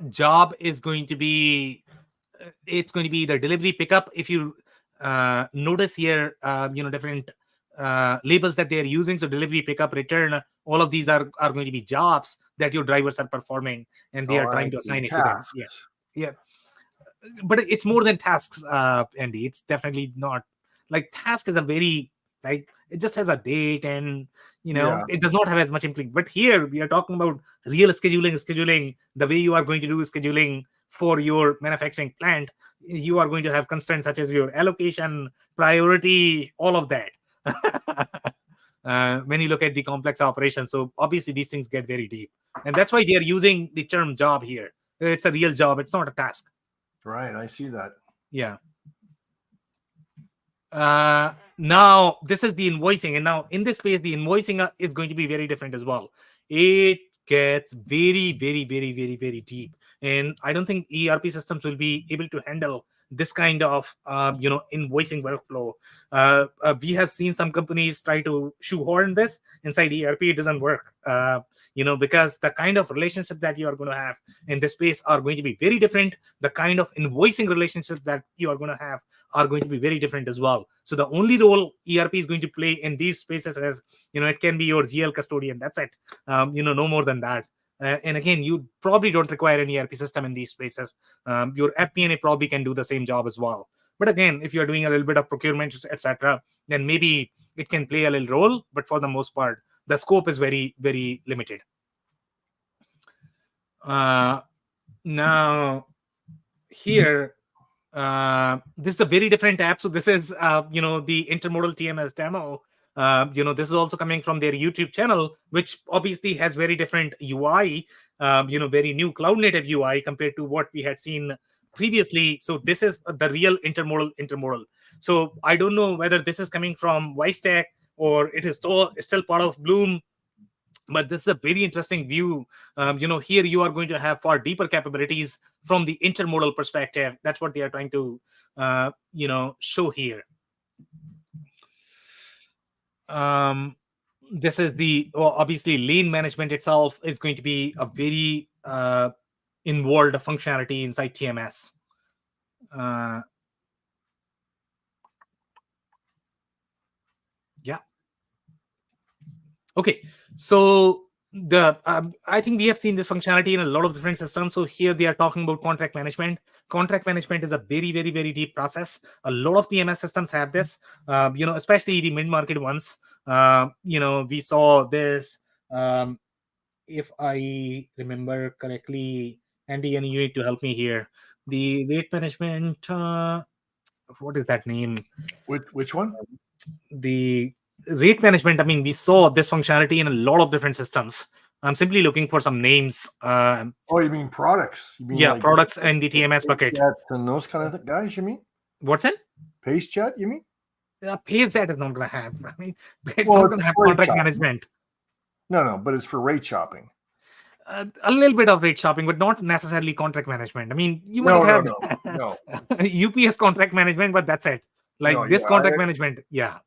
job is going to be, it's going to be the delivery pickup. If you notice here, different labels that they're using. So delivery, pickup, return, all of these are going to be jobs that your drivers are performing, and they are trying to assign it to them. Yeah. But it's more than tasks, Andy. It's definitely not like task is a very, like, it just has a date, and it does not have as much implication. But here we are talking about real scheduling, the way you are going to do scheduling for your manufacturing plant. You are going to have constraints such as your allocation, priority, all of that. When you look at the complex operations. So obviously these things get very deep, and that's why they are using the term job here. It's a real job. It's not a task. Right. I see that. Yeah. Now this is the invoicing, and now in this space the invoicing is going to be very different as well. It gets very, very, very, very, very deep, and I don't think ERP systems will be able to handle this kind of invoicing workflow. We have seen some companies try to shoehorn this inside ERP. It doesn't work, because the kind of relationships that you are going to have in this space are going to be very different. The kind of invoicing relationships that you are going to have are going to be very different as well. So the only role ERP is going to play in these spaces is, it can be your GL custodian. That's it. No more than that. And again, you probably don't require an ERP system in these spaces. Your FP&A probably can do the same job as well. But again, if you're doing a little bit of procurement, etc., then maybe it can play a little role. But for the most part, the scope is very, very limited. Now, here, this is a very different app. So this is, the intermodal TMS demo. This is also coming from their YouTube channel, which obviously has very different UI. very new cloud native UI compared to what we had seen previously. So this is the real intermodal. So I don't know whether this is coming from Wisetack or it is still part of Blume, but this is a very interesting view. Here you are going to have far deeper capabilities from the intermodal perspective. That's what they are trying to show here. This is obviously lane management itself is going to be a very involved functionality inside TMS. Yeah. Okay, so I think we have seen this functionality in a lot of different systems. So here they are talking about contract management. Contract management is a very, very, very deep process. A lot of TMS systems have this, especially the mid-market ones. We saw this, if I remember correctly. Andy, and you need to help me here. The rate management, what is that name? Which one? The rate management. I mean, we saw this functionality in a lot of different systems. I'm simply looking for some names. Oh, you mean products? You mean like products and the TMS bucket and those kind of guys? You mean what's in PaceJet? You mean PaceJet is not going to have. I mean, it's not going to have contract management. No, but it's for rate shopping. A little bit of rate shopping, but not necessarily contract management. I mean, you might have no. UPS contract management, but that's it. Contract management. Yeah,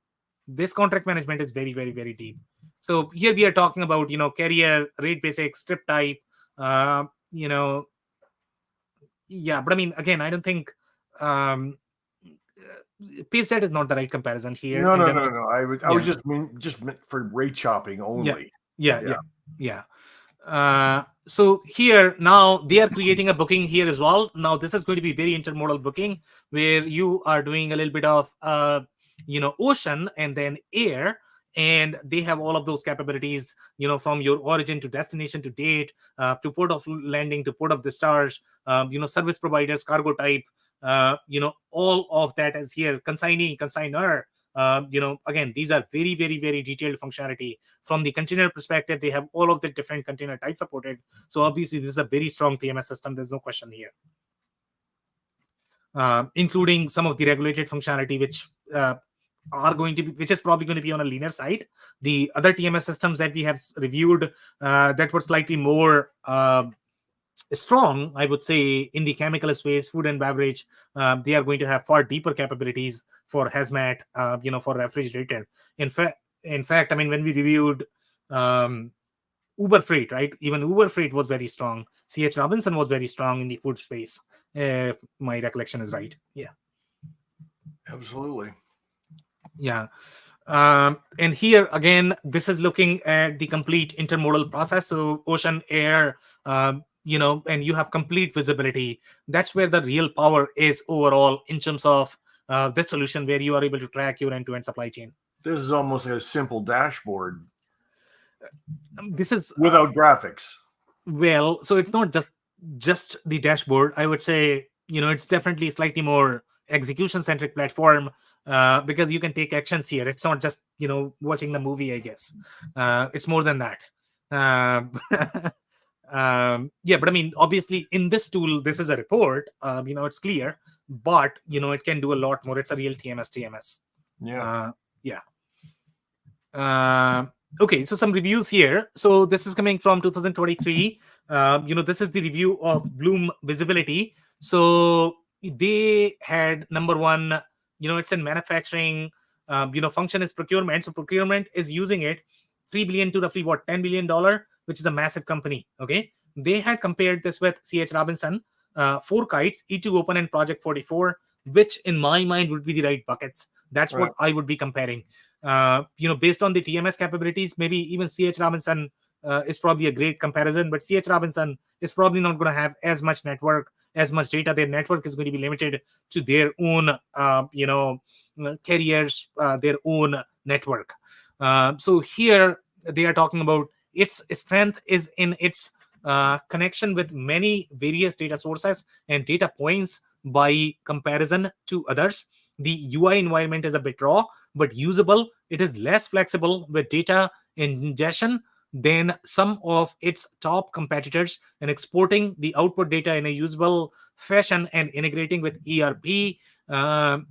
this contract management is very, very, very deep. So here we are talking about, carrier, rate basic, strip type, yeah, but I mean, again, I don't think PaceJet is not the right comparison here. No. I was just meant for rate shopping only. Yeah. So here now they are creating a booking here as well. Now this is going to be very intermodal booking where you are doing a little bit of ocean and then air, and they have all of those capabilities, from your origin to destination to date, to port of landing to port of discharge, service providers, cargo type, all of that is here. Consignee, consignor. Again, these are very, very, very detailed functionality. From the container perspective, they have all of the different container types supported. So obviously, this is a very strong TMS system. There's no question here. Including some of the regulated functionality, which is probably going to be on a linear side. The other TMS systems that we have reviewed that were slightly more strong, I would say, in the chemical space, food and beverage, they are going to have far deeper capabilities for hazmat, for refrigerator. In fact, I mean, when we reviewed Uber Freight, right? Even Uber Freight was very strong. C.H. Robinson was very strong in the food space. If my recollection is right. Yeah. Absolutely. Yeah. And here again, this is looking at the complete intermodal process. So ocean, air, and you have complete visibility. That's where the real power is overall in terms of this solution, where you are able to track your end-to-end supply chain. This is almost like a simple dashboard. This is without graphics. Well, so it's not just the dashboard. I would say, it's definitely slightly more execution-centric platform, because you can take actions here. It's not just, watching the movie, I guess. It's more than that. Yeah, but I mean, obviously in this tool, this is a report, it's clear, but it can do a lot more. It's a real TMS. Yeah. Okay, so some reviews here. So this is coming from 2023. This is the review of Blume Visibility. So they had number one, it's in manufacturing, function is procurement. So procurement is using it, $3 billion to roughly $10 billion, which is a massive company. Okay, they had compared this with C.H. Robinson, 4 kites, E2 Open and Project 44, which in my mind would be the right buckets. That's right. What I would be comparing. Based on the TMS capabilities, maybe even C.H. Robinson is probably a great comparison, but C.H. Robinson is probably not going to have as much network, as much data. Their network is going to be limited to their own, carriers, their own network. So here they are talking about its strength is in its connection with many various data sources and data points by comparison to others. The UI environment is a bit raw, but usable. It is less flexible with data ingestion than some of its top competitors, and exporting the output data in a usable fashion and integrating with ERP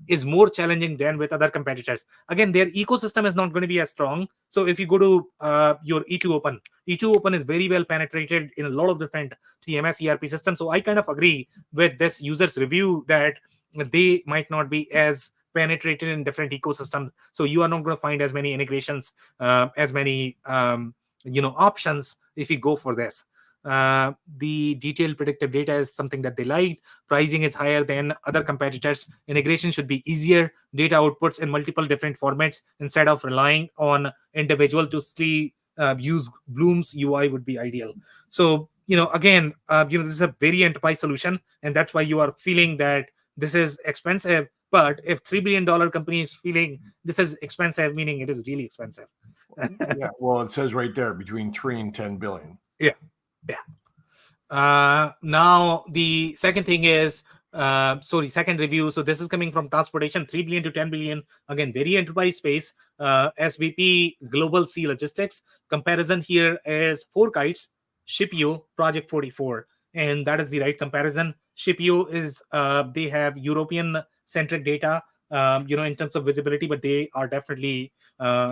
is more challenging than with other competitors. Again, their ecosystem is not going to be as strong. So if you go to your E2Open is very well penetrated in a lot of different TMS ERP systems. So I kind of agree with this user's review that they might not be as penetrated in different ecosystems. So you are not going to find as many integrations, as many options if you go for this. The detailed predictive data is something that they like. Pricing is higher than other competitors. Integration should be easier. Data outputs in multiple different formats instead of relying on individual to use Blume's UI would be ideal. So again, this is a very enterprise solution, and that's why you are feeling that this is expensive. But if $3 billion company is feeling this is expensive, meaning it is really expensive. Yeah, well, it says right there between 3 and 10 billion. Yeah. Now the second thing is the second review. So this is coming from transportation, 3 billion to 10 billion. Again, very enterprise space. SVP Global Sea Logistics. Comparison here is 4 kites, ShipU, Project 44. And that is the right comparison. ShipU is they have European centric data, in terms of visibility, but they are definitely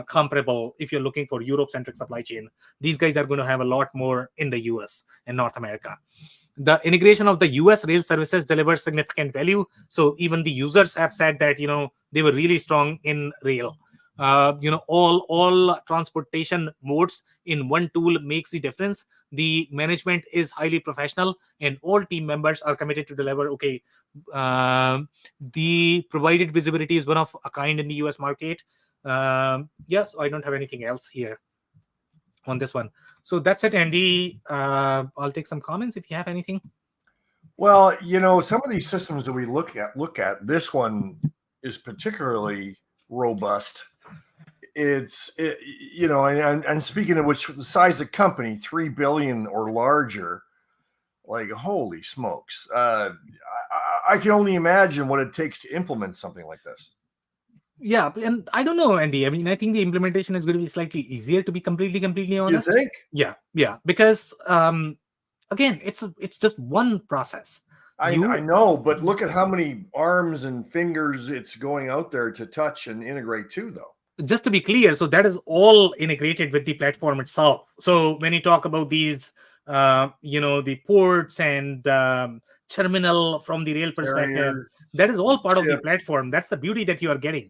comparable if you're looking for Europe-centric supply chain. These guys are going to have a lot more in the US and North America. The integration of the US rail services delivers significant value. So even the users have said that, they were really strong in rail. All transportation modes in one tool makes the difference. The management is highly professional, and all team members are committed to deliver. Okay, the provided visibility is one of a kind in the US market. So I don't have anything else here on this one. So that's it, Andy. I'll take some comments if you have anything. Well, some of these systems that we look at, this one is particularly robust. And speaking of which, the size of company, 3 billion or larger, like, holy smokes. I can only imagine what it takes to implement something like this. Yeah, and I don't know, Andy. I mean, I think the implementation is going to be slightly easier, to be completely honest. You think? Yeah, because again, it's just one process. I know, but look at how many arms and fingers it's going out there to touch and integrate to, though. Just to be clear, so that is all integrated with the platform itself. So when you talk about these, the ports and terminal from the rail perspective, that is all part of the platform. That's the beauty that you are getting.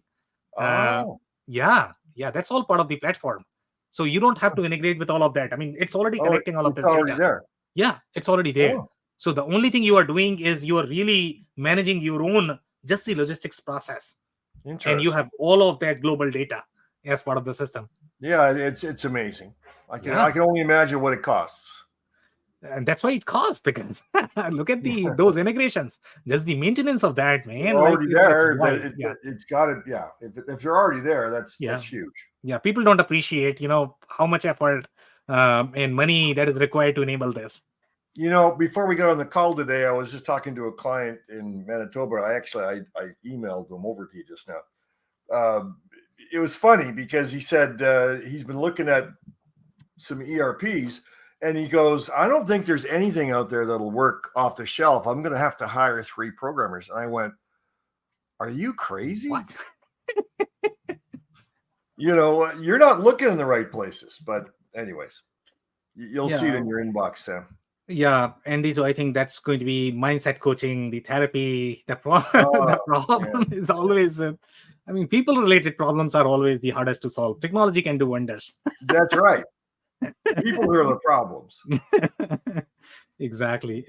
Yeah, that's all part of the platform. So you don't have to integrate with all of that. I mean, it's already collecting all of this data. There. Yeah, it's already there. So the only thing you are doing is you are really managing your own, just the logistics process. And you have all of that global data as part of the system. Yeah, it's amazing. I can only imagine what it costs. And that's why it costs, because look at those integrations. Just the maintenance of that, man. You're already there. It's got it. Yeah. If you're already there, that's huge. Yeah. People don't appreciate, how much effort and money that is required to enable this. Before we got on the call today, I was just talking to a client in Manitoba. I emailed them over to you just now. It was funny because he said he's been looking at some ERPs, and he goes, I don't think there's anything out there that'll work off the shelf. I'm going to have to hire 3 programmers. And I went, are you crazy? What? You're not looking in the right places. But anyways, you'll see it in your inbox, Sam. Yeah, Andy, so I think that's going to be mindset coaching, the therapy. The problem is always, people-related problems are always the hardest to solve. Technology can do wonders. That's right. People are the problems. Exactly.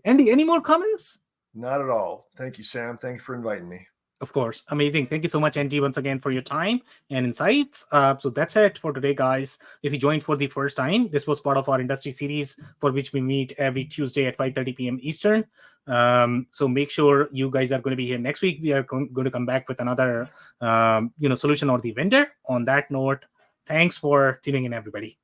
Andy, any more comments? Not at all. Thank you, Sam. Thanks for inviting me. Of course. Amazing. Thank you so much, Andy, once again for your time and insights. So that's it for today, guys. If you joined for the first time, this was part of our industry series for which we meet every Tuesday at 5:30 p.m. Eastern. So make sure you guys are going to be here next week. We are going to come back with another, solution or the vendor. On that note, thanks for tuning in, everybody.